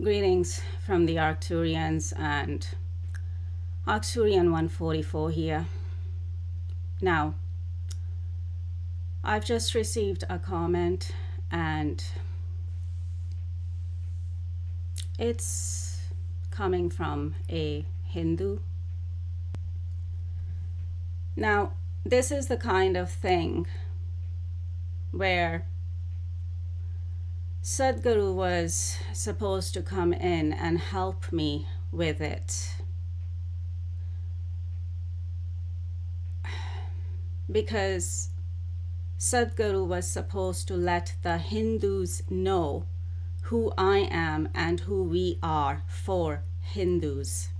Greetings from the Arcturians and Arcturian 144 here. Now, I've just received a comment and it's coming from a Hindu. Now, this is the kind of thing where Sadhguru was supposed to come in and help me with it, because Sadhguru was supposed to let the Hindus know who I am and who we are for Hindus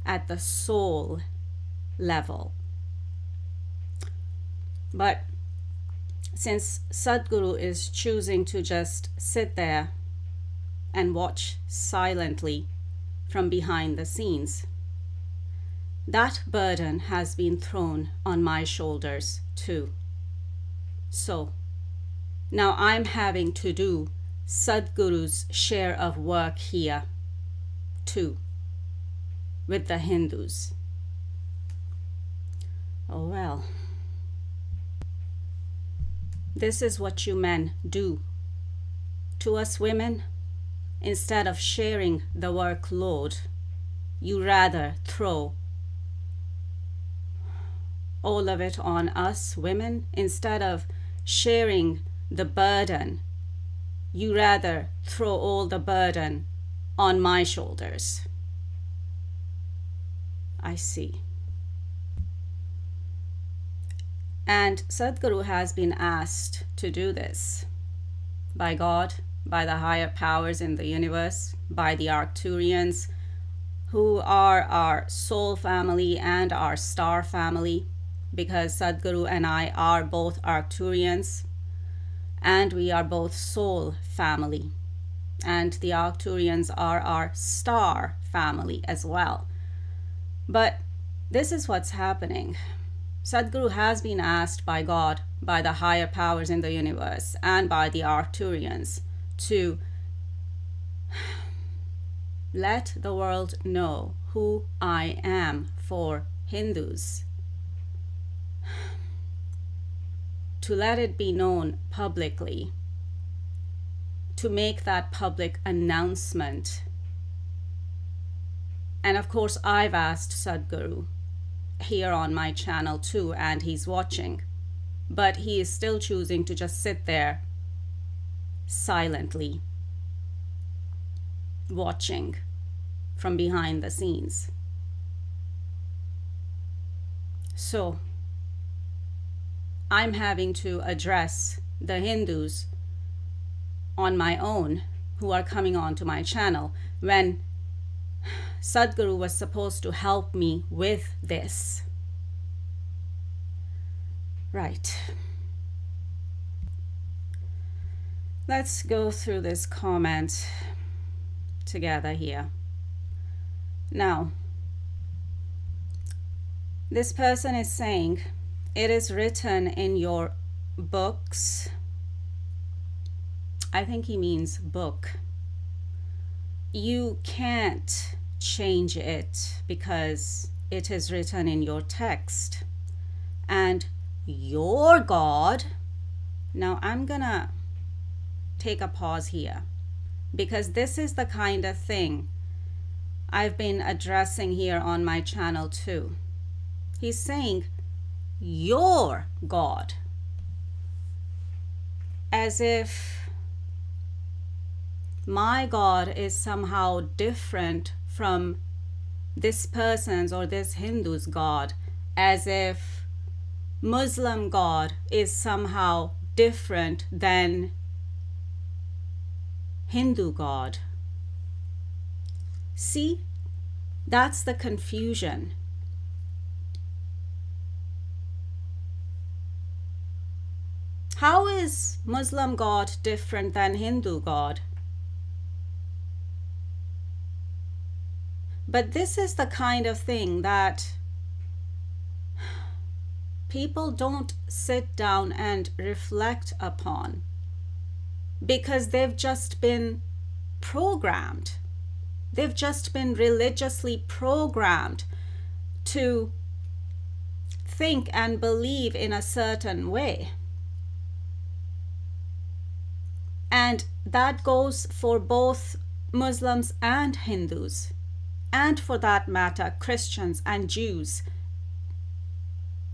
at the soul level. But since Sadhguru is choosing to just sit there and watch silently from behind the scenes, that burden has been thrown on my shoulders too. So now I'm having to do Sadhguru's share of work here too, with the Hindus. Oh well. This is what you men do to us women. Instead of sharing the workload, you rather throw all of it on us women. Instead of sharing the burden, you rather throw all the burden on my shoulders. I see. And Sadhguru has been asked to do this by God, by the higher powers in the universe, by the Arcturians, who are our soul family and our star family, because Sadhguru and I are both Arcturians, and we are both soul family. And the Arcturians are our star family as well. But this is what's happening. Sadhguru has been asked by God, by the higher powers in the universe, and by the Arcturians to let the world know who I am for Hindus, to let it be known publicly, to make that public announcement. And of course, I've asked Sadhguru here on my channel too, and he's watching, but he is still choosing to just sit there silently watching from behind the scenes. So I'm having to address the Hindus on my own who are coming onto my channel, when Sadhguru was supposed to help me with this. Right. Let's go through this comment together here. Now, this person is saying, it is written in your books. I think he means book. You can't change it because it is written in your text. And your God, now I'm gonna take a pause here, because this is the kind of thing I've been addressing here on my channel too. He's saying your God, as if my God is somehow different from this person's or this Hindu's God, as if Muslim God is somehow different than Hindu God. See, that's the confusion. How is Muslim God different than Hindu God? But this is the kind of thing that people don't sit down and reflect upon, because they've just been programmed. They've just been religiously programmed to think and believe in a certain way. And that goes for both Muslims and Hindus, and for that matter, Christians and Jews.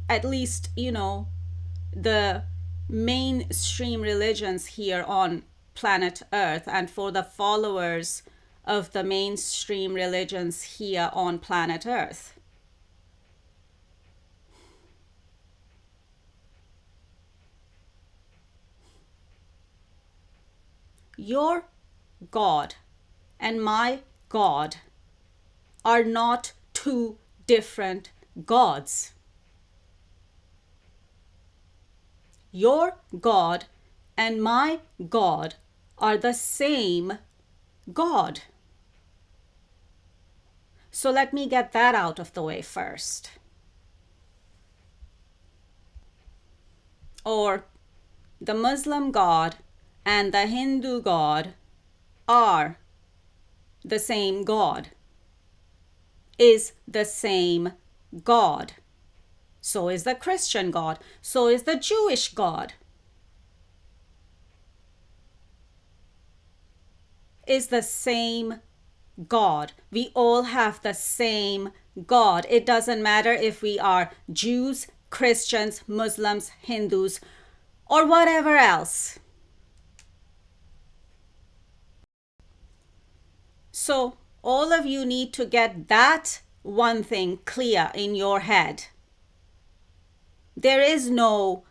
At least, the mainstream religions here on planet Earth, and for the followers of the mainstream religions here on planet Earth. Your God and my God are not two different gods. Your God and my God are the same God. So let me get that out of the way first. Or the Muslim God and the Hindu God are the same God, is the same God. So is the Christian God. So is the Jewish God. Is the same God. We all have the same God. It doesn't matter if we are Jews, Christians, Muslims, Hindus, or whatever else. So all of you need to get that one thing clear in your head. There is no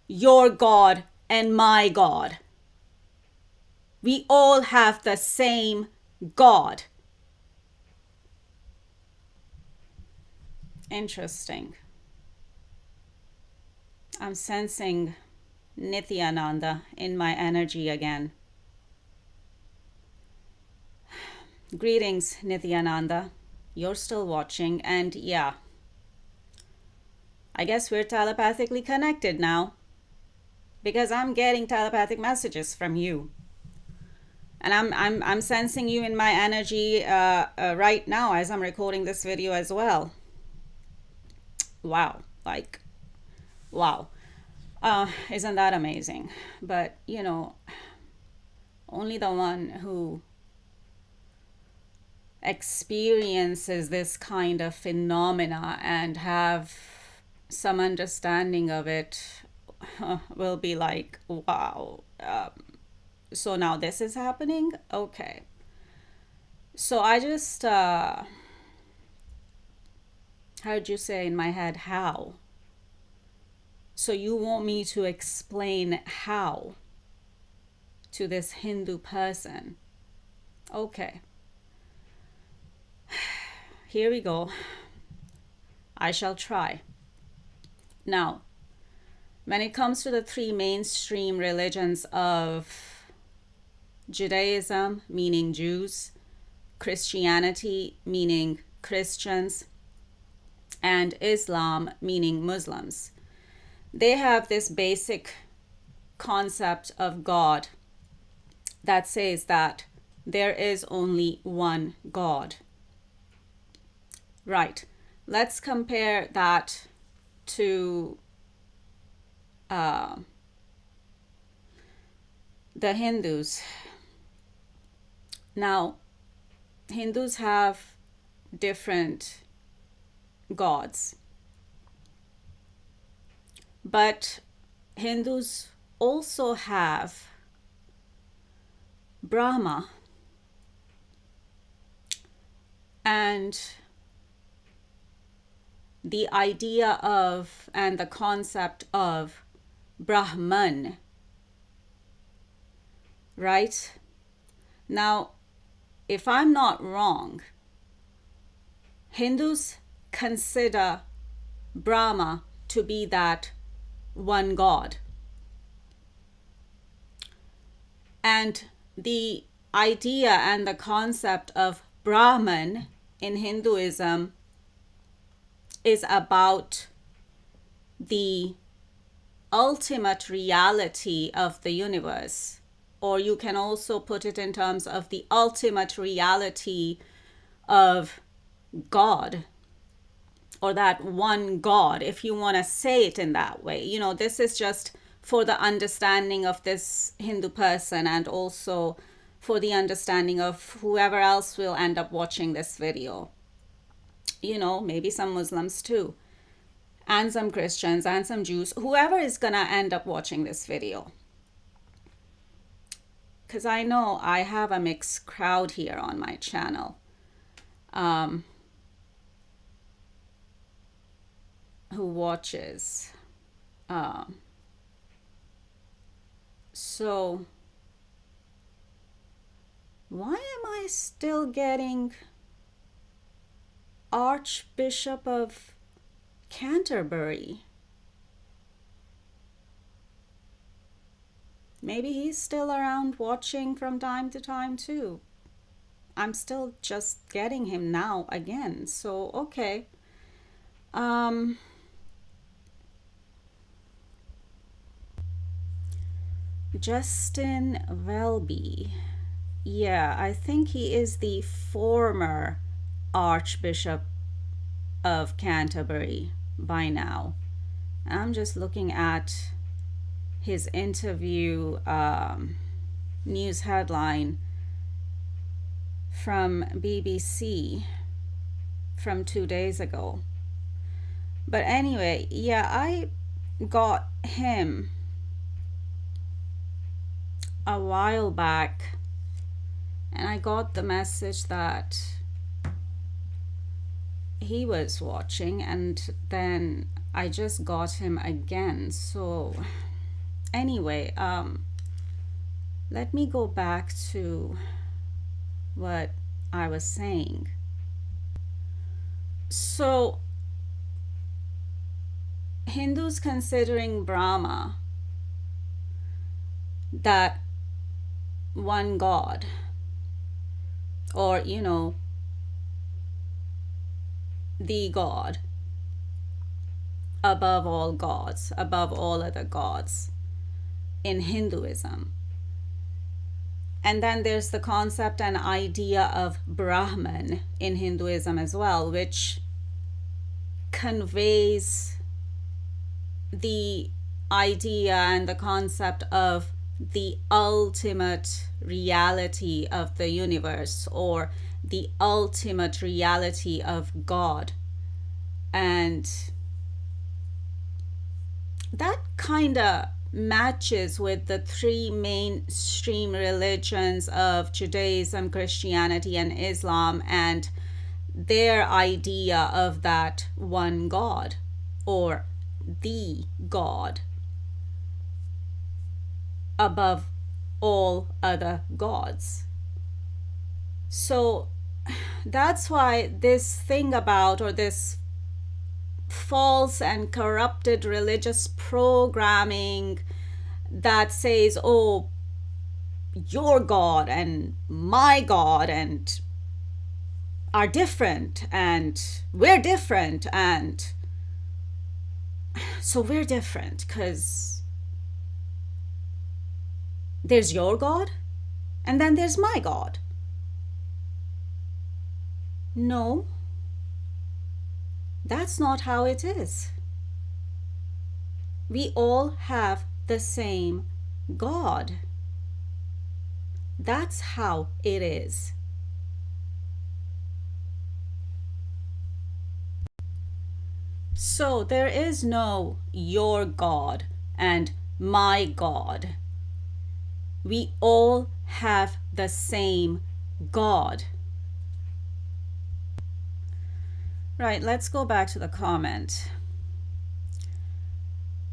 your God and my God. We all have the same God. Interesting. I'm sensing Nityananda in my energy again. Greetings, Nityananda. You're still watching, and yeah, I guess we're telepathically connected now, because I'm getting telepathic messages from you, and I'm sensing you in my energy right now as I'm recording this video as well. Wow, wow. Isn't that amazing? But only the one who experiences this kind of phenomena and have some understanding of it will be like, wow, so now this is happening? Okay. So I just heard you say in my head, how? So you want me to explain how to this Hindu person? Okay. Here we go. I shall try. Now, when it comes to the three mainstream religions of Judaism, meaning Jews, Christianity, meaning Christians, and Islam, meaning Muslims, they have this basic concept of God that says that there is only one God. Right. Let's compare that to the Hindus. Now, Hindus have different gods, but Hindus also have Brahma and the idea of and the concept of Brahman, right? Now, if I'm not wrong, Hindus consider Brahma to be that one God. And the idea and the concept of Brahman in Hinduism is about the ultimate reality of the universe, or you can also put it in terms of the ultimate reality of God, or that one God, if you want to say it in that way. You know, this is just for the understanding of this Hindu person, and also for the understanding of whoever else will end up watching this video. You know, maybe some Muslims too, and some Christians, and some Jews, whoever is gonna end up watching this video. Because I know I have a mixed crowd here on my channel. Who watches. So why am I still getting Archbishop of Canterbury? Maybe he's still around watching from time to time too. I'm still just getting him now again. So okay. Justin Welby. Yeah, I think he is the former Archbishop of Canterbury by now. I'm just looking at his interview news headline from BBC from 2 days ago. But anyway, yeah, I got him a while back, and I got the message that he was watching, and then I just got him again. So anyway, let me go back to what I was saying. So Hindus considering Brahma that one God, or you know, the God above all gods, above all other gods in Hinduism. And then there's the concept and idea of Brahman in Hinduism as well, which conveys the idea and the concept of the ultimate reality of the universe, or the ultimate reality of God. And that kind of matches with the three mainstream religions of Judaism, Christianity, and Islam, and their idea of that one God, or the God above all other gods. So that's why this thing about, or this false and corrupted religious programming that says, oh, your God and my God and are different, and we're different, and so we're different because there's your God and then there's my God. No, that's not how it is. We all have the same God. That's how it is. So there is no your God and my God. We all have the same God. Right, let's go back to the comment.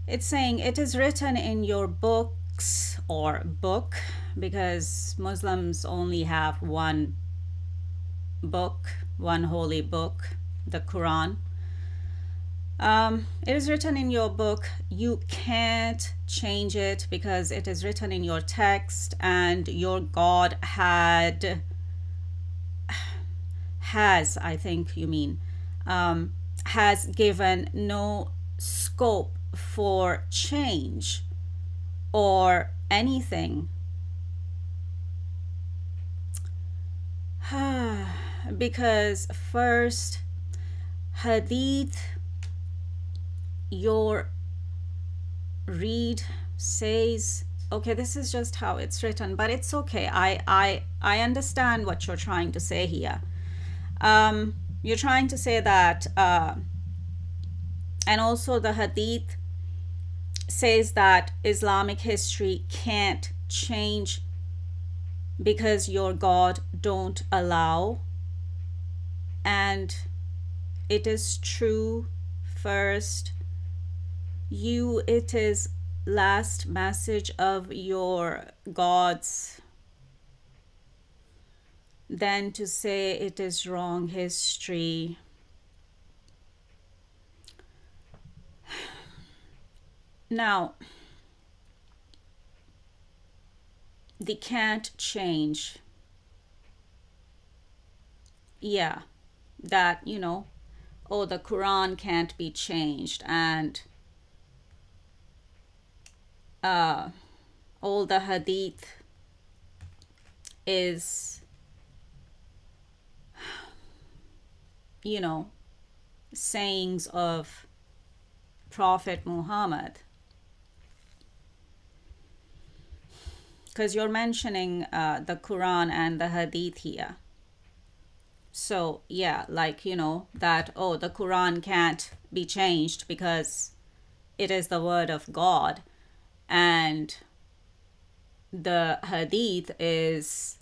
It's saying, it is written in your books, or book, because Muslims only have one book, one holy book, the Quran. It is written in your book, you can't change it because it is written in your text, and your God has, I think you mean, has given no scope for change or anything because first, hadith, your read says, okay, this is just how it's written, but it's okay. I understand what you're trying to say here. You're trying to say that, and also the hadith says that Islamic history can't change because your God don't allow. And it is true. First, it is last message of your gods, then to say it is wrong history. Now, they can't change. Yeah, that, oh, the Quran can't be changed, and all the hadith is, sayings of Prophet Muhammad. Because you're mentioning the Quran and the hadith here. So, yeah, like, that, oh, the Quran can't be changed because it is the word of God. And the hadith is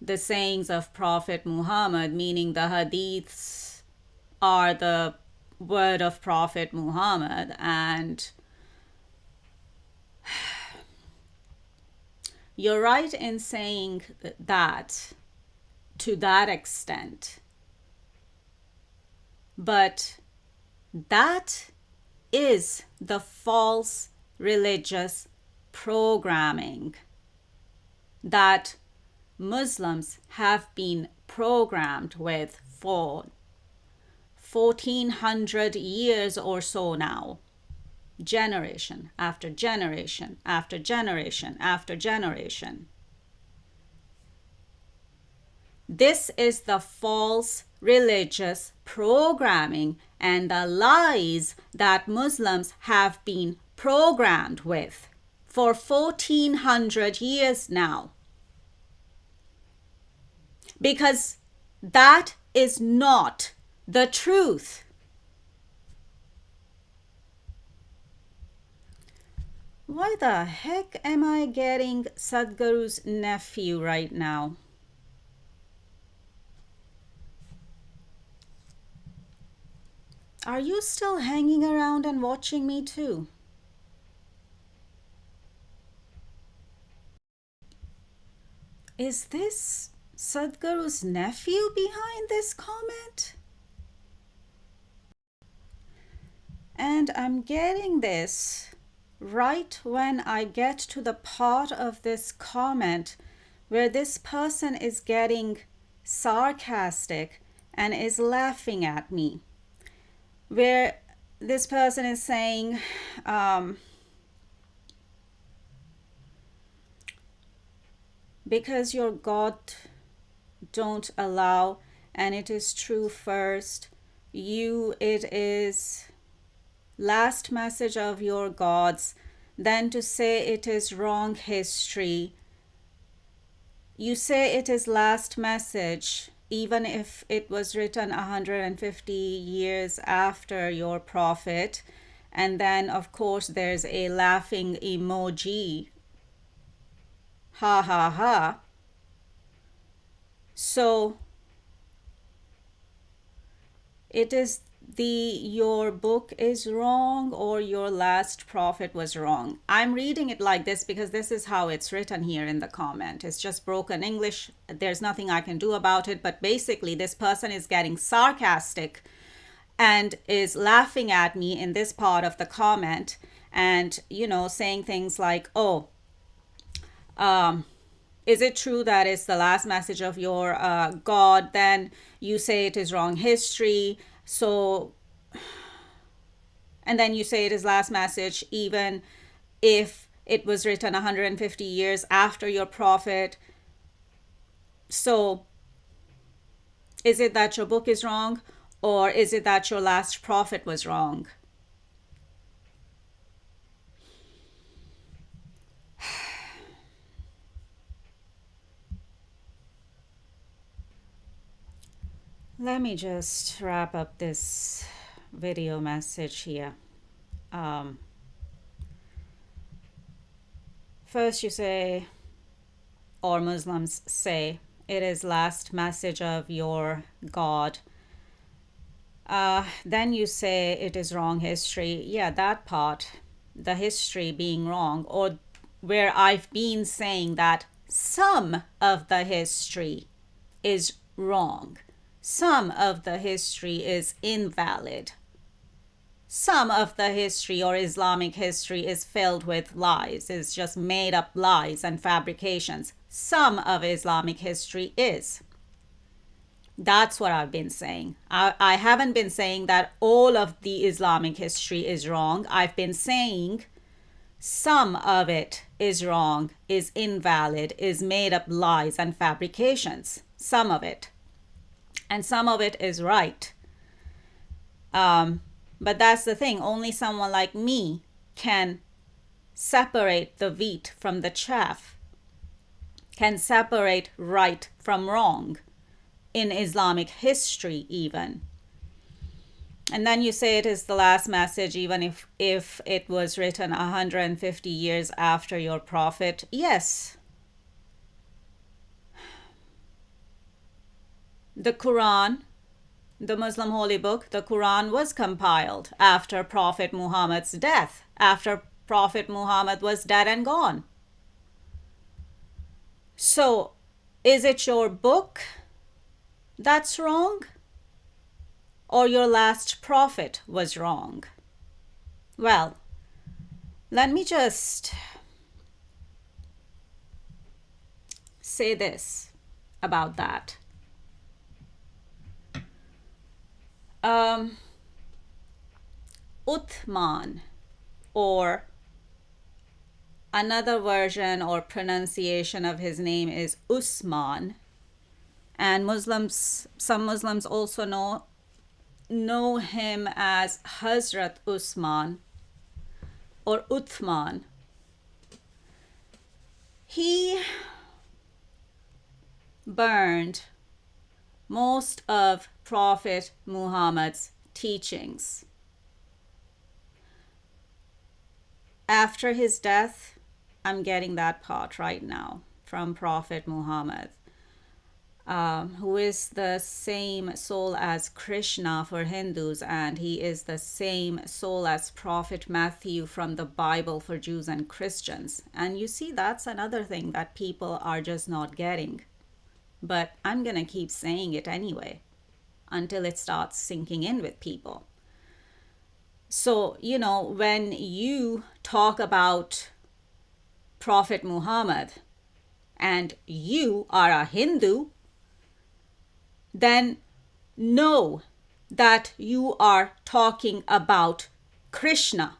the sayings of Prophet Muhammad, meaning the hadiths are the word of Prophet Muhammad. And you're right in saying that to that extent. But that is the false religious programming that Muslims have been programmed with for 1400 years or so now. Generation after generation after generation after generation. This is the false religious programming and the lies that Muslims have been programmed with for 1400 years now. Because that is not the truth. Why the heck am I getting Sadhguru's nephew right now? Are you still hanging around and watching me too? Is this Sadhguru's nephew behind this comment? And I'm getting this right when I get to the part of this comment where this person is getting sarcastic and is laughing at me. Where this person is saying, because your God don't allow, and it is true first, it is last message of your gods, then to say it is wrong history. You say it is last message, even if it was written 150 years after your prophet. And then, of course, there's a laughing emoji. Ha ha ha. So, it is your book is wrong or your last prophet was wrong. I'm reading it like this because this is how it's written here in the comment. It's just broken English. There's nothing I can do about it. But basically, this person is getting sarcastic and is laughing at me in this part of the comment and, saying things like, oh, is it true that it's the last message of your God? Then you say it is wrong history. So, and then you say it is last message, even if it was written 150 years after your prophet. So, Is it that your book is wrong, or is it that your last prophet was wrong? Let me just wrap up this video message here. First you say, or Muslims say, it is last message of your God. Then you say it is wrong history. Yeah, that part, the history being wrong, or where I've been saying that some of the history is wrong. Some of the history is invalid. Some of the history or Islamic history is filled with lies. It's just made up lies and fabrications. Some of Islamic history is. That's what I've been saying. I haven't been saying that all of the Islamic history is wrong. I've been saying some of it is wrong, is invalid, is made up lies and fabrications. Some of it. And some of it is right. But that's the thing. Only someone like me can separate the wheat from the chaff, can separate right from wrong in Islamic history even. And then you say it is the last message even if it was written 150 years after your prophet. Yes. The Quran, the Muslim holy book, the Quran was compiled after Prophet Muhammad's death, after Prophet Muhammad was dead and gone. So, is it your book that's wrong? Or your last prophet was wrong? Well, let me just say this about that. Uthman, or another version or pronunciation of his name is Usman, and some Muslims also know him as Hazrat Usman or Uthman. He burned most of Prophet Muhammad's teachings. After his death, I'm getting that part right now from Prophet Muhammad, who is the same soul as Krishna for Hindus, and he is the same soul as Prophet Matthew from the Bible for Jews and Christians. And you see, that's another thing that people are just not getting. But I'm going to keep saying it anyway until it starts sinking in with people. So, when you talk about Prophet Muhammad and you are a Hindu, then know that you are talking about Krishna.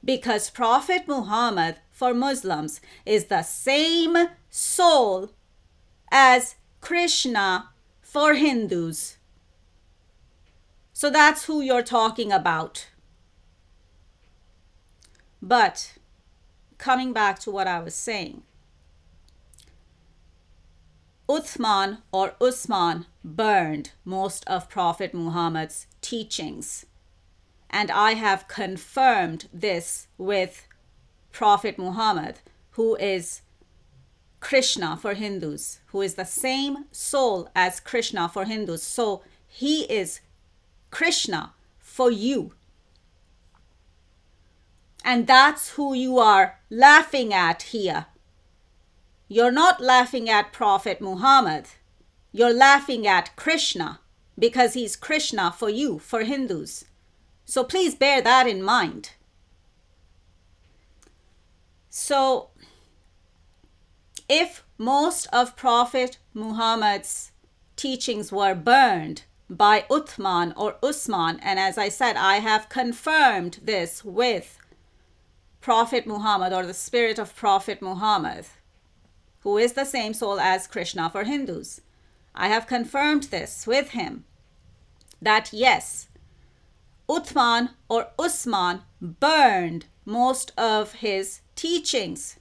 Because Prophet Muhammad for Muslims is the same soul as Krishna for Hindus. So that's who you're talking about. But coming back to what I was saying, Uthman or Usman burned most of Prophet Muhammad's teachings. And I have confirmed this with Prophet Muhammad, who is Krishna for Hindus, who is the same soul as Krishna for Hindus. So he is Krishna for you. And that's who you are laughing at here. You're not laughing at Prophet Muhammad. You're laughing at Krishna because he's Krishna for you, for Hindus. So please bear that in mind. So, if most of Prophet Muhammad's teachings were burned by Uthman or Usman, and as I said, I have confirmed this with Prophet Muhammad or the spirit of Prophet Muhammad, who is the same soul as Krishna for Hindus. I have confirmed this with him, that yes, Uthman or Usman burned most of his teachings.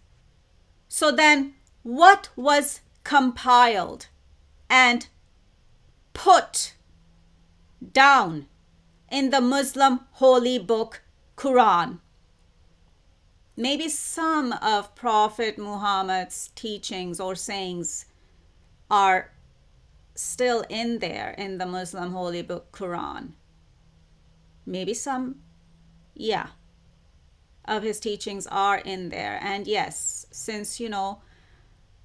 So then, what was compiled and put down in the Muslim holy book Quran? Maybe some of Prophet Muhammad's teachings or sayings are still in there in the Muslim holy book Quran. Maybe some, yeah, of his teachings are in there. And yes, since,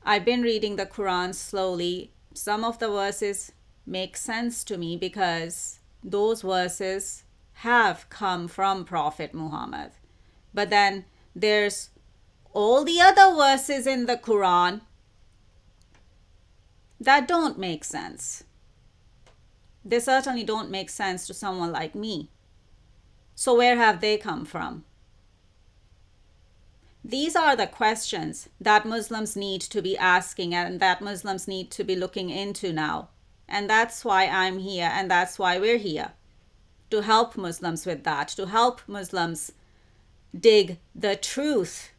I've been reading the Quran slowly, some of the verses make sense to me because those verses have come from Prophet Muhammad. But then there's all the other verses in the Quran that don't make sense. They certainly don't make sense to someone like me. So where have they come from? These are the questions that Muslims need to be asking and that Muslims need to be looking into now. And that's why I'm here and that's why we're here. To help Muslims with that, to help Muslims dig the truth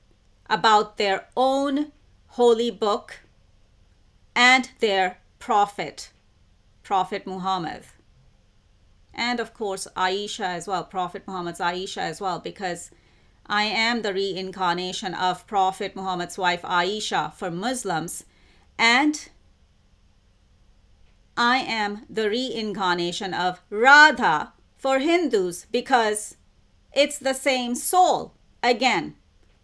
about their own holy book and their prophet, Prophet Muhammad. And of course, Aisha as well, Prophet Muhammad's Aisha as well, because I am the reincarnation of Prophet Muhammad's wife Aisha for Muslims, and I am the reincarnation of Radha for Hindus because it's the same soul. Again,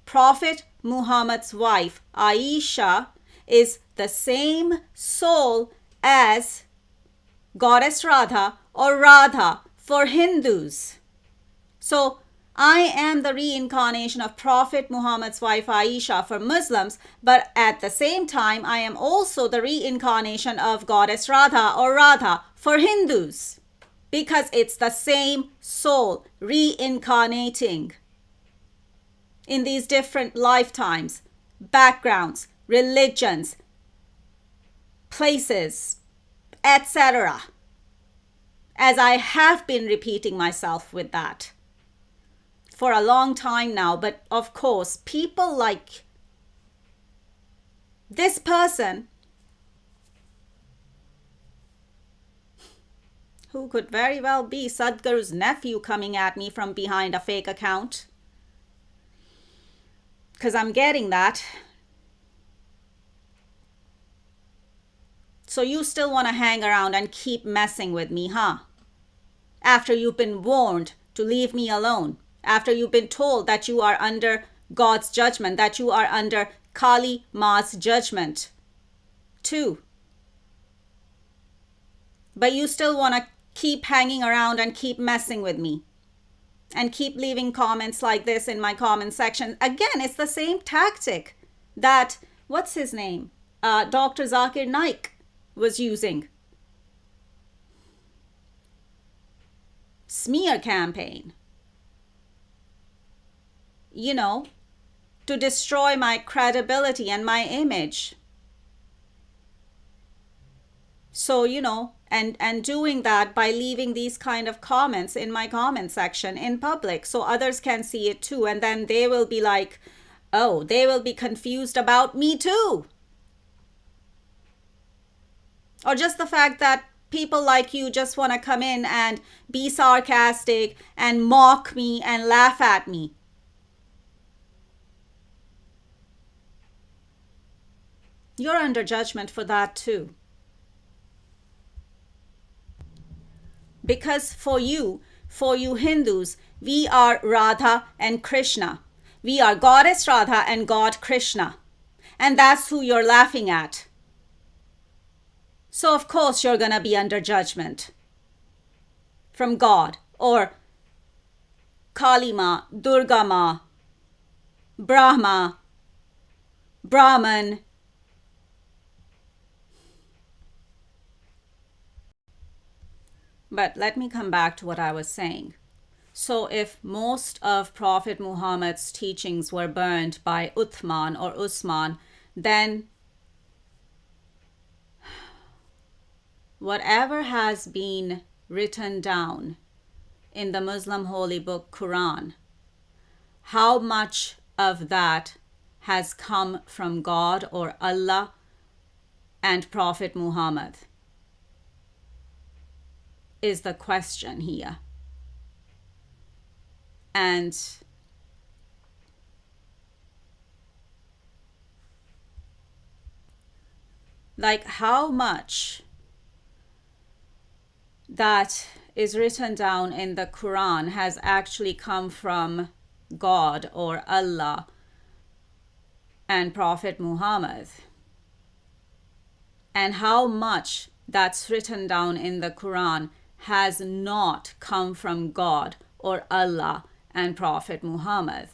Prophet Muhammad's wife Aisha is the same soul as Goddess Radha or Radha for Hindus. So I am the reincarnation of Prophet Muhammad's wife Aisha for Muslims, but at the same time, I am also the reincarnation of Goddess Radha or Radha for Hindus, because it's the same soul reincarnating in these different lifetimes, backgrounds, religions, places, etc. As I have been repeating myself with that for a long time now. But of course, people like this person, who could very well be Sadhguru's nephew, coming at me from behind a fake account, because I'm getting that. So you still want to hang around and keep messing with me, huh? After you've been warned to leave me alone, after you've been told that you are under God's judgment, that you are under Kali Ma's judgment too. But you still want to keep hanging around and keep messing with me and keep leaving comments like this in my comment section. Again, it's the same tactic that, what's his name? Dr. Zakir Naik was using. Smear campaign. To destroy my credibility and my image. So, and doing that by leaving these kind of comments in my comment section in public so others can see it too. And then they will be like, oh, they will be confused about me too. Or just the fact that people like you just want to come in and be sarcastic and mock me and laugh at me. You're under judgment for that too. Because for you Hindus, we are Radha and Krishna. We are Goddess Radha and God Krishna. And that's who you're laughing at. So of course you're going to be under judgment from God or Kali Ma, Durga Ma, Brahma, Brahman. But let me come back to what I was saying. So if most of Prophet Muhammad's teachings were burned by Uthman or Usman, then whatever has been written down in the Muslim holy book Quran, how much of that has come from God or Allah and Prophet Muhammad is the question here. And like how much that is written down in the Quran has actually come from God or Allah and Prophet Muhammad, and how much that's written down in the Quran has not come from God or Allah and Prophet Muhammad.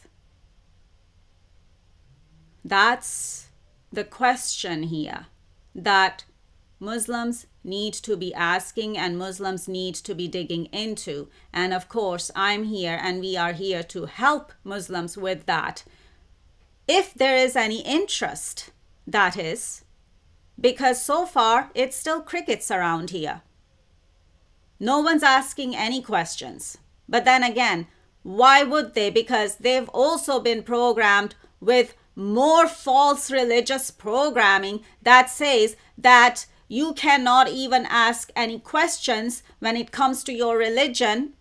That's the question here that Muslims need to be asking and Muslims need to be digging into. And of course, I'm here and we are here to help Muslims with that. If there is any interest, that is, because so far it's still crickets around here. No one's asking any questions. But then again, why would they? Because they've also been programmed with more false religious programming that says that you cannot even ask any questions when it comes to your religion,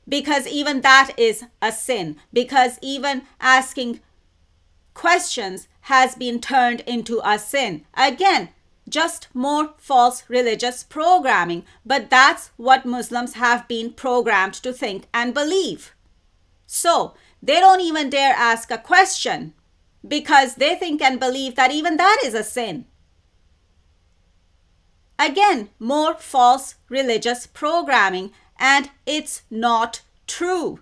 because even that is a sin, because even asking questions has been turned into a sin. Again, just more false religious programming, but that's what Muslims have been programmed to think and believe. So they don't even dare ask a question because they think and believe that even that is a sin. Again, more false religious programming, and it's not true.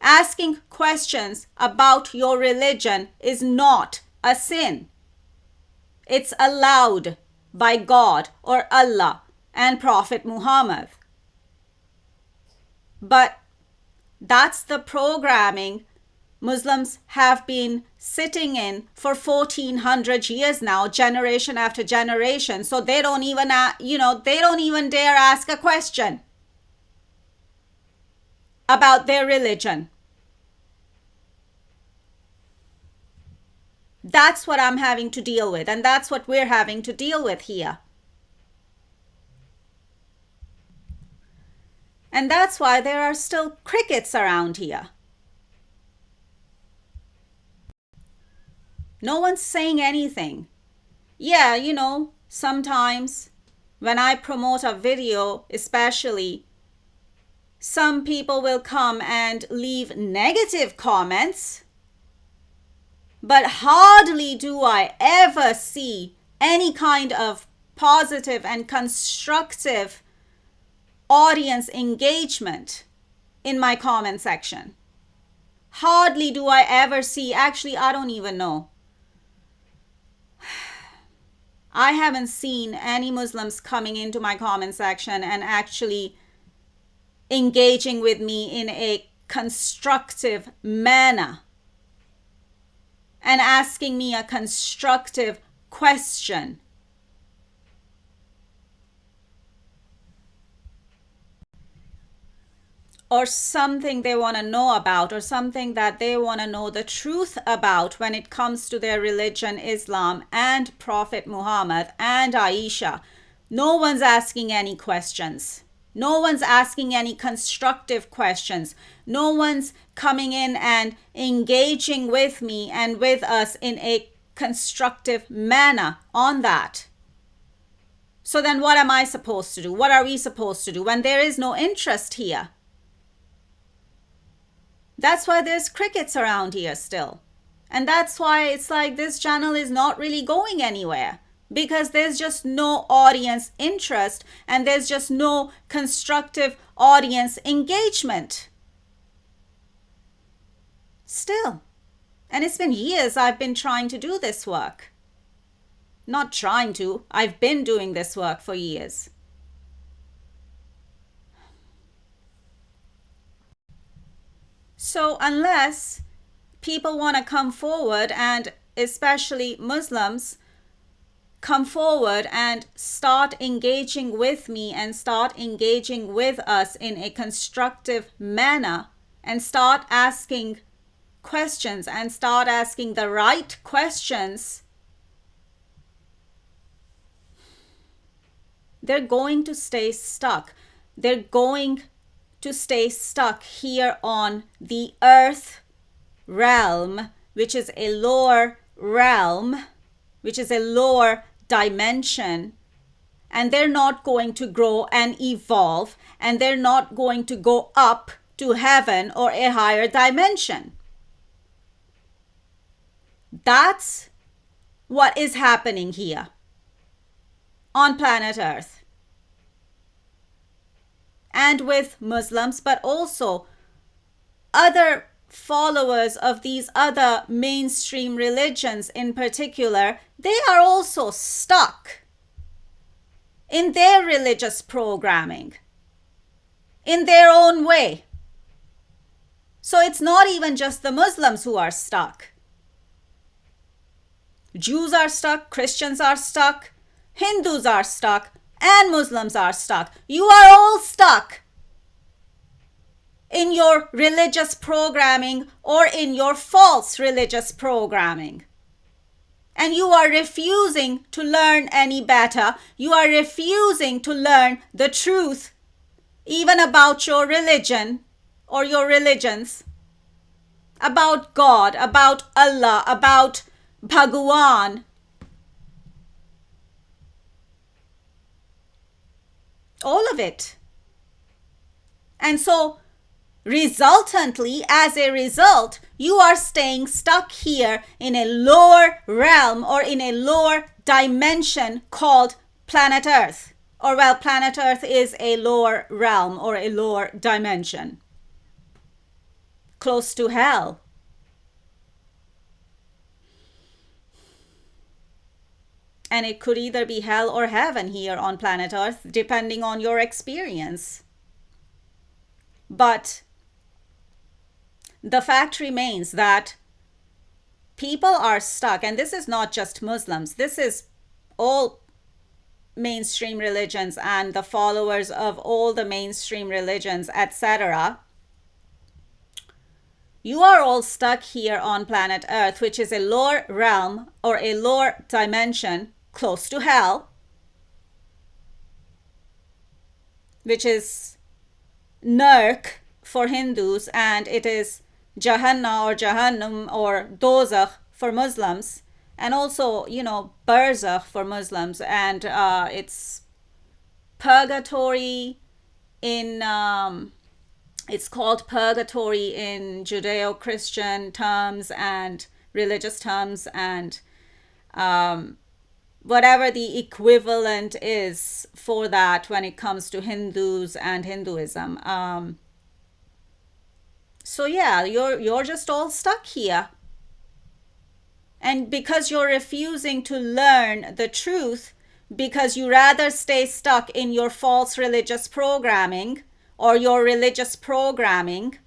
Asking questions about your religion is not a sin. It's allowed by God or Allah and Prophet Muhammad. But that's the programming Muslims have been sitting in for 1400 years now, generation after generation. So they don't even, they don't even dare ask a question about their religion. That's what I'm having to deal with, and that's what we're having to deal with here. And that's why there are still crickets around here. No one's saying anything. Yeah, sometimes when I promote a video, especially, some people will come and leave negative comments, but hardly do I ever see any kind of positive and constructive audience engagement in my comment section. Hardly do I ever see, actually, I don't even know. I haven't seen any Muslims coming into my comment section and actually engaging with me in a constructive manner and asking me a constructive question. Or something they want to know about, or something that they want to know the truth about when it comes to their religion, Islam, and Prophet Muhammad and Aisha. No one's asking any questions. No one's asking any constructive questions. No one's coming in and engaging with me and with us in a constructive manner on that. So then what am I supposed to do? What are we supposed to do when there is no interest here? That's why there's crickets around here still. And that's why it's like this channel is not really going anywhere. Because there's just no audience interest and there's just no constructive audience engagement. Still. And it's been years I've been trying to do this work. Not trying to, I've been doing this work for years. So unless people want to come forward, and especially Muslims, come forward and start engaging with me and start engaging with us in a constructive manner and start asking questions and start asking the right questions, they're going to stay stuck. They're going to stay stuck here on the earth realm, which is a lower realm, which is a lower dimension, and they're not going to grow and evolve, and they're not going to go up to heaven or a higher dimension. That's what is happening here on planet Earth. And with Muslims, but also other followers of these other mainstream religions in particular, they are also stuck in their religious programming in their own way. So it's not even just the Muslims who are stuck. Jews are stuck, Christians are stuck, Hindus are stuck, and Muslims are stuck. You are all stuck in your religious programming or in your false religious programming. And you are refusing to learn any better. You are refusing to learn the truth, even about your religion or your religions, about God, about Allah, about Bhagwan. All of it. And so, resultantly, as a result, you are staying stuck here in a lower realm or in a lower dimension called planet Earth. Or well, planet Earth is a lower realm or a lower dimension, close to hell. And it could either be hell or heaven here on planet Earth, depending on your experience. But the fact remains that people are stuck, and this is not just Muslims, this is all mainstream religions and the followers of all the mainstream religions, etc. You are all stuck here on planet Earth, which is a lower realm or a lower dimension close to hell, which is Nurk for Hindus, and it is Jahannam or Jahannam or Dozakh for Muslims, and also, Barzakh for Muslims, and it's purgatory in, it's called purgatory in Judeo-Christian terms and religious terms, and whatever the equivalent is for that when it comes to Hindus and Hinduism. So yeah, you're just all stuck here. And because you're refusing to learn the truth, because you rather stay stuck in your false religious programming or your religious programming,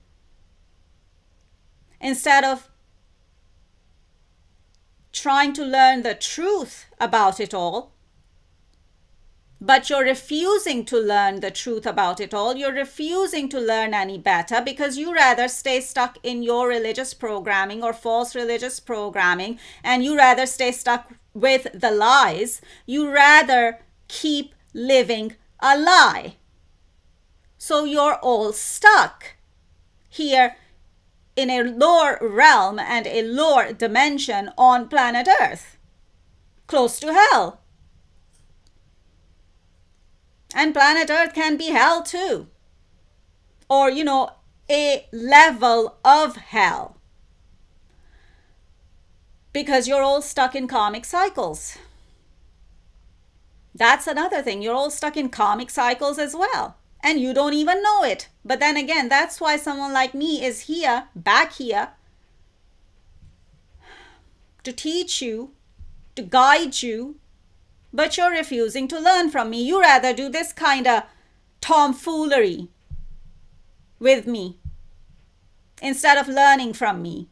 instead of trying to learn the truth about it all, but you're refusing to learn the truth about it all. You're refusing to learn any better because you rather stay stuck in your religious programming or false religious programming, and you rather stay stuck with the lies. You rather keep living a lie. So you're all stuck here in a lower realm and a lower dimension on planet Earth, close to hell. And planet Earth can be hell too. Or, a level of hell. Because you're all stuck in karmic cycles. That's another thing. You're all stuck in karmic cycles as well. And you don't even know it. But then again, that's why someone like me is here, back here, to teach you, to guide you. But you're refusing to learn from me. You rather do this kind of tomfoolery with me instead of learning from me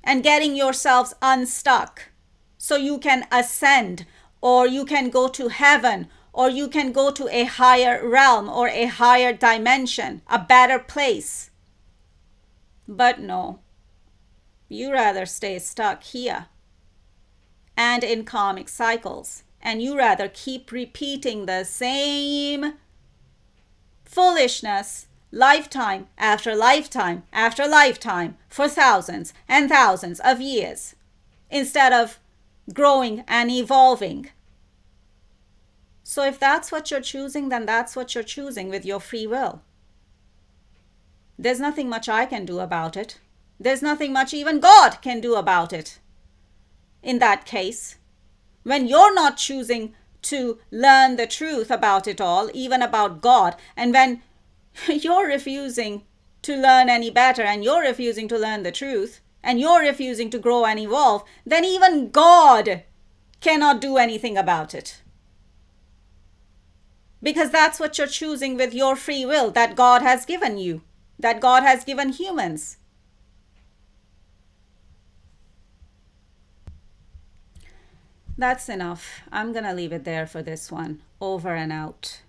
and getting yourselves unstuck so you can ascend, or you can go to heaven, or you can go to a higher realm or a higher dimension, a better place. But no, you rather stay stuck here and in karmic cycles, and you rather keep repeating the same foolishness lifetime after lifetime after lifetime for thousands and thousands of years, instead of growing and evolving. So if that's what you're choosing, then that's what you're choosing with your free will. There's nothing much I can do about it. There's nothing much even God can do about it. In that case, when you're not choosing to learn the truth about it all, even about God, and when you're refusing to learn any better, and you're refusing to learn the truth, and you're refusing to grow and evolve, then even God cannot do anything about it. Because that's what you're choosing with your free will that God has given you, that God has given humans. That's enough. I'm going to leave it there for this one. Over and out.